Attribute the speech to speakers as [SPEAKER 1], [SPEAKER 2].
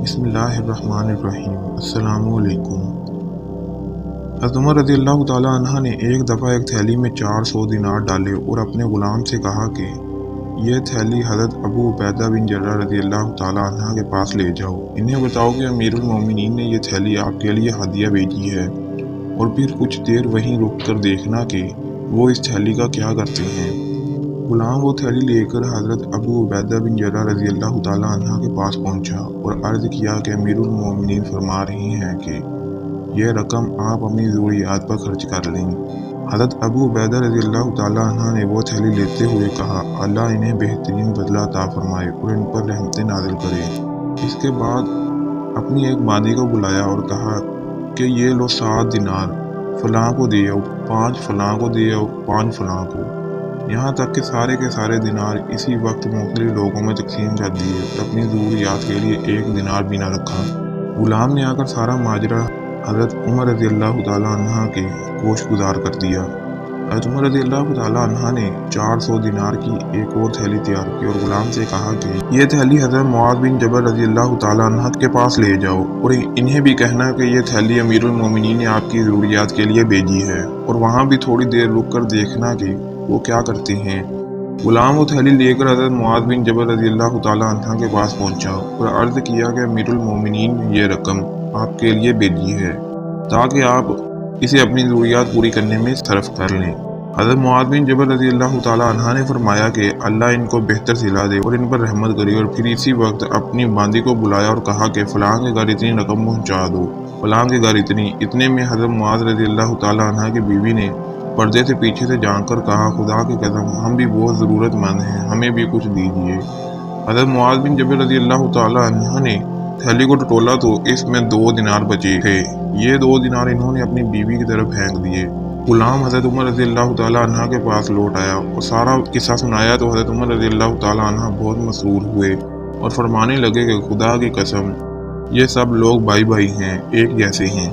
[SPEAKER 1] بسم اللہ الرحمن الرحیم۔ السلام علیکم۔ حضرت عمر رضی اللہ تعالیٰ عنہ نے ایک دفعہ ایک تھیلی میں 400 دینار ڈالے اور اپنے غلام سے کہا کہ یہ تھیلی حضرت ابو عبیدہ بن جرہ رضی اللہ تعالیٰ عنہ کے پاس لے جاؤ، انہیں بتاؤ کہ امیر المومنین نے یہ تھیلی آپ کے لیے ہدیہ بھیجی ہے، اور پھر کچھ دیر وہیں رک کر دیکھنا کہ وہ اس تھیلی کا کیا کرتے ہیں۔ غلام وہ تھیلی لے کر حضرت ابو عبیدہ بن جرہ رضی اللہ تعالیٰ عنہ کے پاس پہنچا اور عرض کیا کہ امیر المومنین فرما رہی ہیں کہ یہ رقم آپ اپنی ضروریات پر خرچ کر لیں۔ حضرت ابو عبیدہ رضی اللہ تعالیٰ عنہ نے وہ تھیلی لیتے ہوئے کہا، اللہ انہیں بہترین بدلہ عطا فرمائے اور ان پر رحمتیں نازل کرے۔ اس کے بعد اپنی ایک مادی کو بلایا اور کہا کہ یہ لو 7 دینار، فلاں کو دے آؤ، 5 فلاں کو دے آؤ، 5 فلاں کو، یہاں تک کہ سارے کے سارے دینار اسی وقت مختلف لوگوں میں تقسیم کر دیے اور اپنی ضروریات کے لیے 1 دینار بھی نہ رکھا۔ غلام نے آ کر سارا ماجرا حضرت عمر رضی اللہ تعالیٰ عنہ کے گوش گزار کر دیا۔ حضرت عمر رضی اللہ تعالیٰ عنہ نے 400 دینار کی ایک اور تھیلی تیار کی اور غلام سے کہا کہ یہ تھیلی حضرت معاذ بن جبل رضی اللہ تعالیٰ عنہ کے پاس لے جاؤ اور انہیں بھی کہنا کہ یہ تھیلی امیر المومنین نے آپ کی ضروریات کے لیے بھیجی ہے، اور وہاں بھی تھوڑی دیر رک کر دیکھنا کہ وہ کیا کرتے ہیں۔ غلام وہ تھیلی لے کر حضرت معاذ بن جبل رضی اللہ تعالیٰ عنہ کے پاس پہنچا اور عرض کیا کہ امیر المومنین نے یہ رقم آپ کے لیے بھیجی ہے تاکہ آپ اسے اپنی ضروریات پوری کرنے میں صرف کر لیں۔ حضرت معاذ بن جبل رضی اللہ تعالیٰ عنہ نے فرمایا کہ اللہ ان کو بہتر صلہ دے اور ان پر رحمت کرے، اور پھر اسی وقت اپنی باندی کو بلایا اور کہا کہ فلاں کے گھر اتنی رقم پہنچا دو، فلاں کے گھر اتنے میں حضرت معاذ رضی اللہ تعالیٰ عنہ کی بیوی نے پردے سے پیچھے سے جھانک کر کہا، خدا کی قسم ہم بھی بہت ضرورت مند ہیں، ہمیں بھی کچھ دیجیے۔ حضرت معاذ بن جبل رضی اللہ تعالیٰ عنہ نے تھیلی کو ٹٹولا تو اس میں 2 دینار بچے تھے۔ یہ 2 دینار انہوں نے اپنی بیوی کی طرف پھینک دیے۔ غلام حضرت عمر رضی اللہ تعالیٰ عنہ کے پاس لوٹ آیا اور سارا قصہ سنایا تو حضرت عمر رضی اللہ تعالیٰ عنہ بہت مسرور ہوئے اور فرمانے لگے کہ خدا کی قسم یہ سب لوگ بھائی بھائی ہیں، ایک جیسے ہیں۔